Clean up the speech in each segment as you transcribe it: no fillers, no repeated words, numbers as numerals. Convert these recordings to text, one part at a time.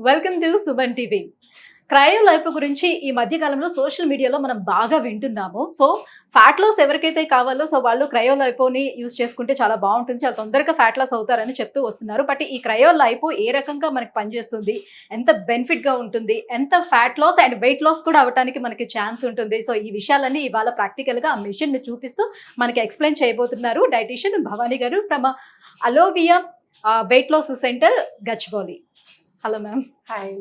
Welcome to Suman TV. Cryo life గురించి ఈ మధ్య కాలంలో సోషల్ మీడియాలో మనం బాగా వింటున్నాము. సో ఫ్యాట్ లాస్ ఎవరికైతే కావాలో వాళ్ళు క్రయో లైపోని యూజ్ చేసుకుంటే చాలా బాగుంటుంది, చాలా తొందరగా ఫ్యాట్ లాస్ అవుతారని చెప్తూ వస్తున్నారు. బట్ ఈ క్రయో లైపో ఏ రకంగా మనకి పనిచేస్తుంది, ఎంత బెనిఫిట్ గా ఉంటుంది, ఎంత fat loss and weight loss కూడా అవడానికి మనకి ఛాన్స్ ఉంటుంది. సో ఈ విషయాలన్నీ ఇవాళ ప్రాక్టికల్ గా ఆ మిషన్ ని చూపిస్తూ మనకి ఎక్స్ప్లెయిన్ చేయబోతున్నారు డైటీషియన్ భవానీ గారు from Alovia weight loss centre, Gachibowli. Hello ma'am. Hi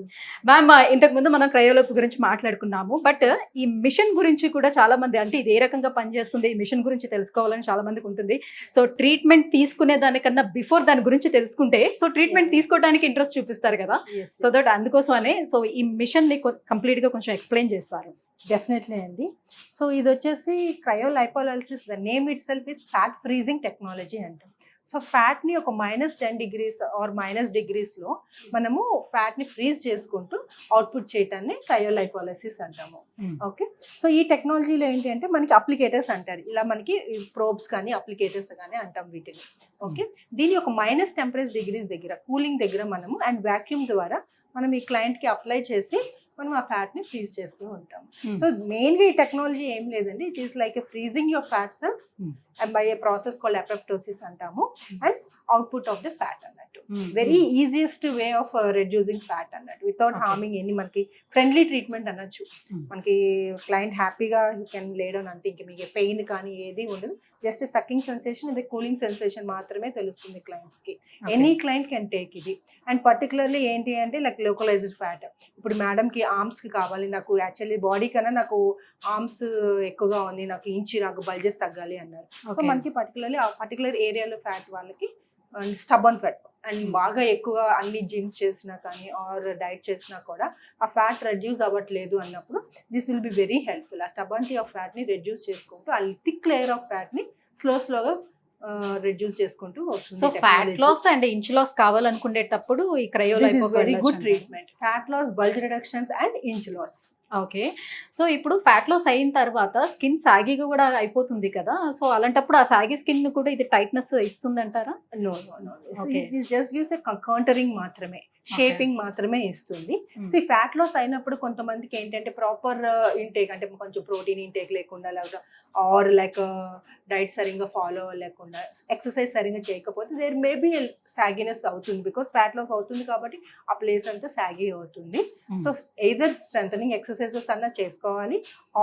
ma'am, ఇంతకు ముందు మనం క్రయోలైప్ గురించి మాట్లాడుకున్నాము. బట్ ఈ మిషన్ గురించి కూడా చాలా మంది, అంటే ఇది ఏ రకంగా పనిచేస్తుంది, ఈ మిషన్ గురించి తెలుసుకోవాలని చాలా మందికి ఉంటుంది. సో ట్రీట్మెంట్ తీసుకునే దానికన్నా బిఫోర్ దాని గురించి తెలుసుకుంటే సో ట్రీట్మెంట్ తీసుకోవడానికి ఇంట్రెస్ట్ చూపిస్తారు కదా. సో దట్ అందుకోసమనే సో ఈ మిషన్ ని కంప్లీట్ గా కొంచెం ఎక్స్ప్లెయిన్ చేస్తారు. డెఫినెట్లీ అండి. సో ఇది వచ్చేసి cryolipolysis, the name itself is fat freezing technology అంటాం. సో ఫ్యాట్ని ఒక -10 degrees ఆర్ -degreesలో మనము ఫ్యాట్ని ఫ్రీజ్ చేసుకుంటూ అవుట్పుట్ చేయటాన్ని క్రయోలైపోలైసిస్ అంటాము. ఓకే, సో ఈ టెక్నాలజీలో ఏంటి అంటే మనకి అప్లికేటర్స్ అంటారు, ఇలా మనకి ప్రోబ్స్ కానీ అప్లికేటర్స్ కానీ అంటాం వీటిని. ఓకే, దీని ఒక -10 degrees దగ్గర, కూలింగ్ దగ్గర మనము అండ్ వాక్యూమ్ ద్వారా మనం ఈ క్లయింట్కి అప్లై చేసి మనం ఆ ఫ్యాట్ని ఫ్రీజ్ చేస్తూ ఉంటాం. సో మెయిన్గా ఈ టెక్నాలజీ ఏం లేదండి, it is like freezing your fat cells and by a process called apoptosis అంటాము, and output of the fat అన్నట్టు. Very easiest way of reducing fat అన్నట్టు, వితౌట్ హార్మింగ్ ఎనీ. మనకి ఫ్రెండ్లీ ట్రీట్మెంట్ అనొచ్చు. మనకి క్లయింట్ హ్యాపీగా you can lay down అంతే, ఇంక మీకు పెయిన్ కానీ ఏది ఉండదు, జస్ట్ సక్కింగ్ సెన్సేషన్, ఇది కూలింగ్ సెన్సేషన్ మాత్రమే తెలుస్తుంది క్లయింట్స్కి. ఎనీ క్లయింట్ కెన్ టేక్ ఇది. అండ్ పర్టికులర్లీ ఏంటి అంటే లైక్ లోకలైజ్డ్ ఫ్యాట్, ఇప్పుడు మేడంకి ఆర్మ్స్కి కావాలి, నాకు యాక్చువల్లీ బాడీ కన్నా నాకు ఆర్మ్స్ ఎక్కువగా ఉంది, నాకు బల్జెస్ తగ్గాలి అన్నారు. సో మనకి పర్టికులర్లీ ఆ పర్టికులర్ ఏరియాలో ఫ్యాట్ వాళ్ళకి స్టబన్ ఫ్యాట్ అండ్ బాగా ఎక్కువ అన్ని జిమ్స్ చేసినా కానీ ఆర్ డైట్ చేసినా కూడా ఆ ఫ్యాట్ రెడ్యూస్ అవ్వట్లేదు అన్నప్పుడు this will be very helpful. ఆ స్టబనిటీ ఆఫ్ ఫ్యాట్ని రెడ్యూస్ చేసుకుంటూ ఆ థిక్ లేయర్ ఆఫ్ ఫ్యాట్ని స్లోగా రెడ్యూస్ చేసుకుంటూ వస్తుంది. So fat loss and inch loss కావాలనుకునేటప్పుడు ఈ cryolipo very good treatment. Fat loss, bulge reductions and inch loss. Okay, so ఇప్పుడు ఫ్యాట్ లాస్ అయిన తర్వాత స్కిన్ సాగిగా కూడా అయిపోతుంది కదా. సో అలాంటప్పుడు ఆ సాగి స్కిన్ కూడా ఇది టైట్నెస్ ఇస్తుంది అంటారా? No, it is just gives a contouring మాత్రమే, షేపింగ్ మాత్రమే ఇస్తుంది. సో ఈ ఫ్యాట్ లాస్ అయినప్పుడు కొంతమందికి ఏంటంటే ప్రాపర్ ఇంటేక్, అంటే కొంచెం ప్రోటీన్ ఇంటేక్ లేకుండా, లేకపోతే ఆర్ లైక్ డైట్ సరిగ్గా ఫాలో లేకుండా, ఎక్సర్సైజ్ సరిగ్గా చేయకపోతే దేర్ మేబీ సాగినెస్ అవుతుంది, బికాస్ ఫ్యాట్ లాస్ అవుతుంది కాబట్టి ఆ ప్లేస్ అంతా సాగి అవుతుంది. సో ఎయిదర్ స్ట్రెంథనింగ్ ఎక్సర్సైజెస్ అన్నా చేసుకోవాలి,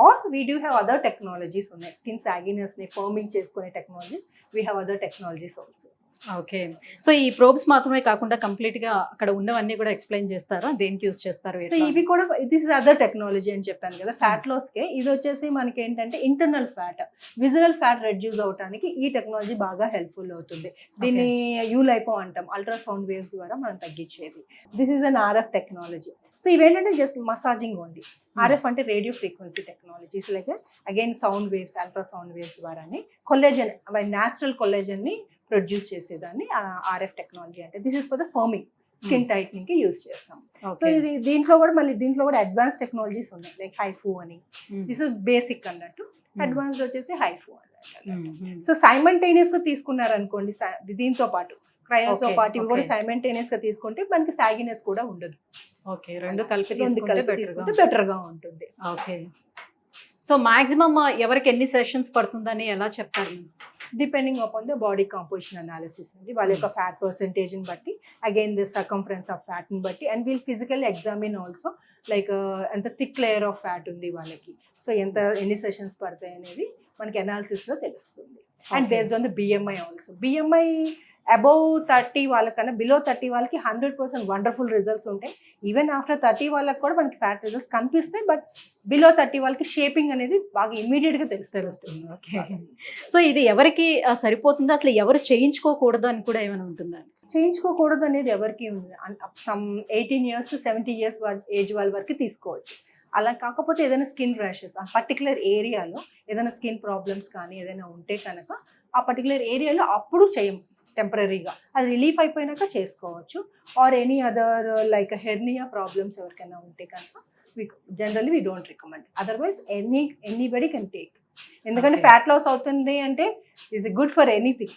or we do have other technologies ఉన్నాయి. స్కిన్ సాగినెస్ని ఫర్మింగ్ చేసుకునే technologies, we have other technologies also. Okay, so ఈ ప్రోబ్స్ మాత్రమే కాకుండా కంప్లీట్ గా అక్కడ ఉన్నవన్నీ కూడా ఎక్స్ప్లెయిన్ చేస్తారా, దేనికి యూస్ చేస్తారు? సో ఇవి కూడా దిస్ ఇస్ అదర్ టెక్నాలజీ అని చెప్పాను కదా ఫ్యాట్ లాస్ కే. ఇది వచ్చేసి మనకి ఏంటంటే internal fat, visual fat reduce అవడానికి ఈ టెక్నాలజీ బాగా హెల్ప్ఫుల్ అవుతుంది. దీన్ని యూలైపో అంటాం, అల్ట్రాసౌండ్ వేవ్స్ ద్వారా మనం తగ్గించేది. This is an RF technology. So ఇవేంటంటే జస్ట్ మసాజింగ్ ఓన్లీ. RF అంటే radio frequency technologies, like again sound waves, ultrasound waves ద్వారానే కొల్లాజన్, న్యాచురల్ కొల్లాజన్ని ప్రొడ్యూస్ చేసేదాన్ని RF టెక్నాలజీ అంటే. This is for the firming, skin tightening కి use చేస్తాం. So ఇది దీంట్లో కూడా అడ్వాన్స్ టెక్నాలజీస్ ఉన్నాయి, లైక్ హైఫూ అని. దిస్ ఇస్ బేసిక్ అన్నట్టు, అడ్వాన్స్డ్ వచ్చేసి హైఫూ అన్నట్టు. సో సైమల్టేనియస్ గా తీసుకున్నారనుకోండి, దీంతో పాటు క్రయోతో పాటు ఇవి కూడా సైమల్టేనియస్ గా తీసుకుంటే మనకి సాగినెస్ కూడా ఉండదు. ఓకే, రెండు కలిపి తీసుకుంటే బెటర్ గా ఉంటుంది. ఓకే, సో మాక్సిమం ఎవరికి ఎన్ని సెషన్స్ పడుతుందని ఎలా చెప్తారు? Depending upon the body composition analysis అండి, వాళ్ళ యొక్క ఫ్యాట్ పర్సెంటేజ్ని బట్టి, అగైన్ ద సర్కంఫరెన్స్ ఆఫ్ ఫ్యాట్ని బట్టి, and we'll physical examine also, like ఎంత థిక్ లేయర్ ఆఫ్ ఫ్యాట్ ఉంది వాళ్ళకి, సో ఎన్ని సెషన్స్ పడతాయి అనేది మనకి అనాలిసిస్లో తెలుస్తుంది. And based on the BMI also. BMI above 30 వాళ్ళకన్నా బిలో 30 వాళ్ళకి 100% వండర్ఫుల్ రిజల్ట్స్ ఉంటాయి. ఈవెన్ ఆఫ్టర్ 30 వాళ్ళకి కూడా మనకి ఫ్యాట్ రిజల్ట్స్ కనిపిస్తాయి, బట్ బిలో 30 వాళ్ళకి షేపింగ్ అనేది బాగా ఇమీడియట్గా తెలుస్తుంది. ఓకే, సో ఇది ఎవరికి సరిపోతుందో, అసలు ఎవరు చేయించుకోకూడదు అని కూడా ఏమైనా ఉంటుందా? చేయించుకోకూడదు అనేది ఎవరికి ఉంది, some 18 years to 70 years age వాళ్ళ వరకు తీసుకోవచ్చు. అలా కాకపోతే ఏదైనా స్కిన్ ర్యాషెస్, ఆ పర్టికులర్ ఏరియాలో ఏదైనా స్కిన్ ప్రాబ్లమ్స్ కానీ ఏదైనా ఉంటే కనుక ఆ పర్టికులర్ ఏరియాలో అప్పుడు చేయం, టెంపరీగా అది రిలీఫ్ అయిపోయినాక చేసుకోవచ్చు. Or any other like hernia problems ఎవరికైనా ఉంటే కనుక generally we don't recommend. Otherwise anybody can take. ఎందుకంటే ఫ్యాట్ లాస్ అవుతుంది అంటే is good for anything.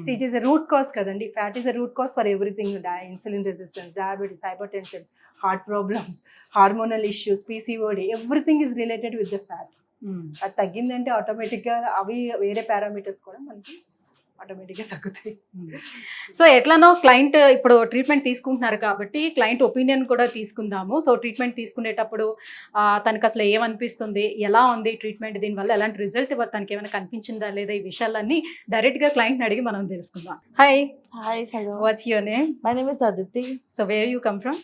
So it is a root cause కదండి. Fat is a root cause for everything. Insulin resistance, diabetes, hypertension, heart problems, hormonal issues, PCOD, everything is related with the fat. అది తగ్గిందంటే ఆటోమేటిక్గా అవి వేరే parameters కూడా మనకి ఆటోమేటిక్గా తగ్గుతాయి. సో ఎట్లానో క్లయింట్ ఇప్పుడు ట్రీట్మెంట్ తీసుకుంటున్నారు కాబట్టి క్లయింట్ ఒపీనియన్ కూడా తీసుకుందాము. సో ట్రీట్మెంట్ తీసుకునేటప్పుడు తనకు అసలు ఏమనిపిస్తుంది, ఎలా ఉంది ట్రీట్మెంట్, దీనివల్ల ఎలాంటి రిజల్ట్ తనకి ఏమైనా కనిపించిందా లేదా, ఈ విషయాలన్నీ డైరెక్ట్గా క్లయింట్ని అడిగి మనం తెలుసుకుందాం. Hi. Hi, hello. What's your name? My name is Aditi. So where you come from?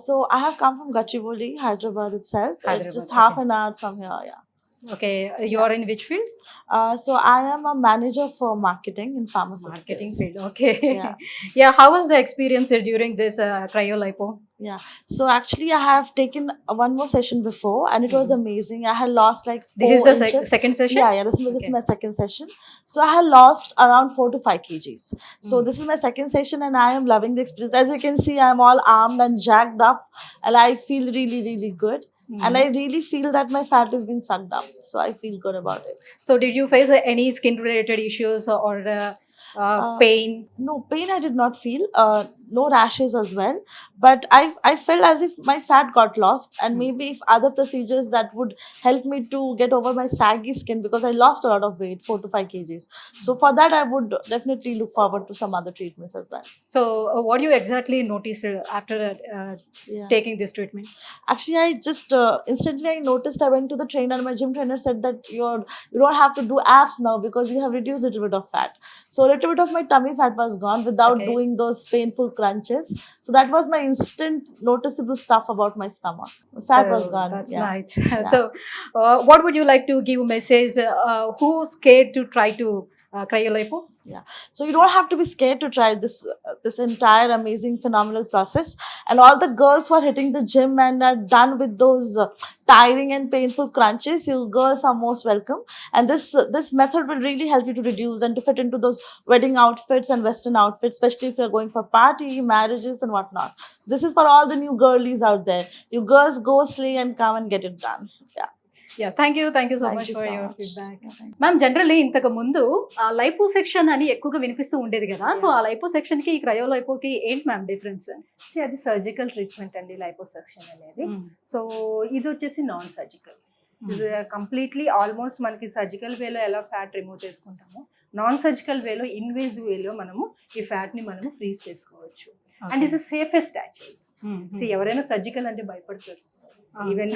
So I have come from Gachibowli, Hyderabad itself. Hyderabad, Just half okay. an hour from here, yeah. Okay, you are in which field? So I am a manager for marketing in pharmaceuticals. Marketing field. Okay. Yeah. Yeah, how was the experience during this cryolipo? Yeah. So actually I have taken one more session before and it was amazing. I had lost like 4 this is the inches. Second session? Yeah, this is Okay. my second session. So I had lost around 4 to 5 kgs. So Mm. this is my second session and I am loving the experience. As you can see, I'm all armed and jacked up and I feel really, really good. And I really feel that my fat is being sucked up. So I feel good about it. So did you face any skin related issues or pain? No pain I did not feel. No rashes as well. But I felt as if my fat got lost. And maybe if other procedures that would help me to get over my saggy skin, because I lost a lot of weight, 4 to 5 kgs. So for that I would definitely look forward to some other treatments as well. So what do you exactly noticed after Yeah. taking this treatment? Actually, I just instantly I noticed. I went to the trainer. My gym trainer said that you don't have to do abs now because you have reduced a little bit of fat. So a little bit of my tummy fat was gone without Okay. doing those painful crunches. So that was my instant noticeable stuff about my stomach. The fat So was gone. That's Yeah. nice. So what would you like to give message who's scared to try to cryolipo? So you don't have to be scared to try this entire amazing phenomenal process. And all the girls who are hitting the gym and are done with those tiring and painful crunches, you girls are most welcome. And this method will really help you to reduce and to fit into those wedding outfits and western outfits, especially if you're going for party, marriages and whatnot. This is for all the new girlies out there. You girls go slay and come and get it done. Yeah. Yeah, thank you so Thank much you for so your much. feedback. Yeah, thank you. Ma'am, generally ఇంతకు ముందు liposuction అని ఎక్కువగా వినిపిస్తూ ఉండేది కదా. So ఆ liposuction కి ఈ క్రయోలైపోకి ఏంటి మ్యామ్ డిఫరెన్స్? See, అది సర్జికల్ ట్రీట్మెంట్ అండి లైపోసక్షన్ అనేది. సో ఇది వచ్చేసి నాన్ సర్జికల్. ఇది కంప్లీట్లీ ఆల్మోస్ట్ మనకి సర్జికల్ వేలో ఎలా ఫ్యాట్ రిమూవ్ చేసుకుంటామో, నాన్ సర్జికల్ వేలో ఇన్వేజివ్ వేలో మనము ఈ ఫ్యాట్ని మనము ఫ్రీజ్ చేసుకోవచ్చు. And it's safest actually. ఎవరైనా సర్జికల్ అంటే భయపడతారు. Even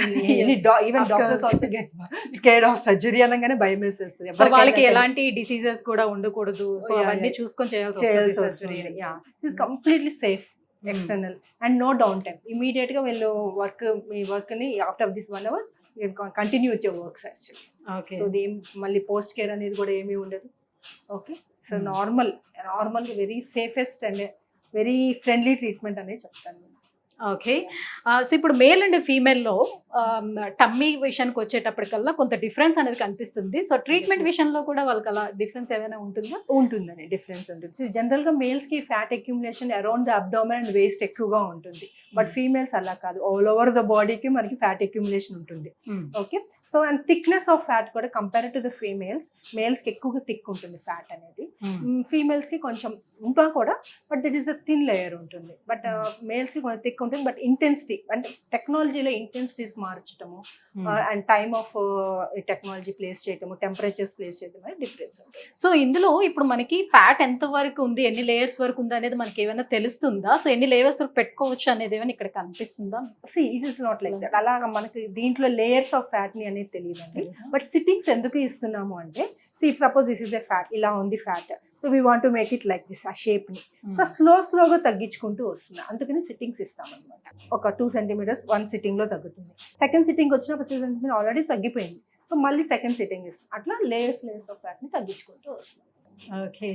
even doctors also gets scared of surgery అనగానే భయం వేసేస్తుంది. సో వాళ్ళకి ఎలాంటి డిసీజెస్ కూడా ఉండకూడదు. సో అవన్నీ చూసుకొని చేయాల్సి వస్తుంది. This completely safe external and no down time. Immediate గా వీళ్ళు మీ వర్క్ ని after this 1 hour continue with your works actually. Okay. So మళ్ళీ పోస్ట్ కేర్ అనేది కూడా ఏమీ ఉండదు. Okay. So normal very safest and very friendly treatment అనేది చెప్తాను. ఓకే. సో ఇప్పుడు మేల్ అండ్ ఫీమేల్లో టమ్మీ విషయానికి వచ్చేటప్పటికల్లా కొంత డిఫరెన్స్ అనేది కనిపిస్తుంది. సో ట్రీట్మెంట్ విషయంలో కూడా వాళ్ళకి అలా డిఫరెన్స్ ఏమైనా ఉంటుందా? ఉంటుందండి, డిఫరెన్స్ ఉంటుంది. జనరల్గా మేల్స్కి fat accumulation around the abdomen and waist ఎక్కువగా ఉంటుంది. బట్ ఫీమేల్స్ అలా కాదు, ఆల్ ఓవర్ ద బాడీకి మనకి ఫ్యాట్ అక్యుములేషన్ ఉంటుంది. Okay. So and thickness of fat కూడా కంపేర్ టు ద మేల్స్కి ఎక్కువగా థిక్ ఉంటుంది ఫ్యాట్ అనేది. ఫీమేల్స్కి కొంచెం ఉంటా కూడా, but that is a thin layer ఉంటుంది. బట్ మేల్స్కి కొంచెం థిక్ ఉంటుంది. బట్ ఇంటెన్సిటీ అంటే టెక్నాలజీలో ఇంటెన్సిటీస్ మార్చటము and time of technology place చేయటము, టెంపరేచర్స్ ప్లేస్ చేయటం అనేది డిఫరెన్స్ ఉంటుంది. సో ఇందులో ఇప్పుడు మనకి ఫ్యాట్ ఎంత వరకు ఉంది, ఎన్ని లేయర్స్ వరకు ఉంది అనేది మనకి ఏమైనా తెలుస్తుందా? సో ఎన్ని లేయర్స్ వరకు పెట్టుకోవచ్చు అనేది ఏమైనా ఇక్కడ కనిపిస్తుందా? It is not like that. అలాగా మనకి దీంట్లో లేయర్స్ ఆఫ్ ఫ్యాట్ ని అనేది తెలియదండి. బట్ సిట్టింగ్స్ ఎందుకు ఇస్తున్నాము అంటే, suppose this is a fat, ఇలా ఉంది fat, so we want to make it like this, ఆ షేప్ ని. సో స్లోగా తగ్గించుకుంటూ వస్తుంది. అందుకని సిట్టింగ్స్ ఇస్తామన్నమాట. ఒక 2 centimeters 1 sitting లో తగ్గుతుంది. సెకండ్ సిట్టింగ్ వచ్చినప్పుడు 6 centimeters ఆల్రెడీ తగ్గిపోయింది. సో మళ్ళీ సెకండ్ సిట్టింగ్ ఇస్తాం. అట్లా లేయర్స్ ఆఫ్ ఫ్యాట్ ని తగ్గించుకుంటూ వస్తుంది. Okay.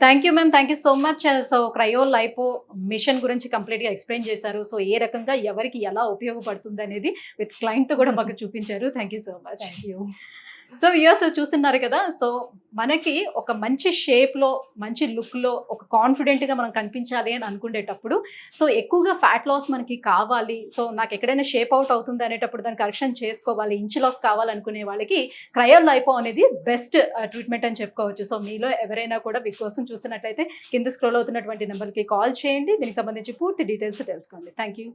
Thank you ma'am, thank you so much. So cryolipo machine గురించి కంప్లీట్గా ఎక్స్ప్లెయిన్ చేశారు. సో ఏ రకంగా ఎవరికి ఎలా ఉపయోగపడుతుంది అనేది విత్ క్లయింట్తో కూడా మాకు చూపించారు. Thank you so much. Thank you. So viewers చూస్తున్నారు కదా, సో మనకి ఒక మంచి షేప్లో మంచి లుక్లో ఒక కాన్ఫిడెంట్గా మనం కనిపించాలి అని అనుకునేటప్పుడు, సో ఎక్కువగా ఫ్యాట్ లాస్ మనకి కావాలి, సో నాకు ఎక్కడైనా షేప్ అవుట్ అవుతుంది అనేటప్పుడు దాన్ని కరెక్షన్ చేసుకోవాలి, ఇంచ్ లాస్ కావాలనుకునే వాళ్ళకి క్రయోలైపో అనేది బెస్ట్ ట్రీట్మెంట్ అని చెప్పుకోవచ్చు. సో మీలో ఎవరైనా కూడా వీటి కోసం చూస్తున్నట్లయితే కింద స్క్రోల్ అవుతున్నటువంటి నెంబర్కి కాల్ చేయండి, దీనికి సంబంధించి పూర్తి డీటెయిల్స్ తెలుసుకోండి. Thank you.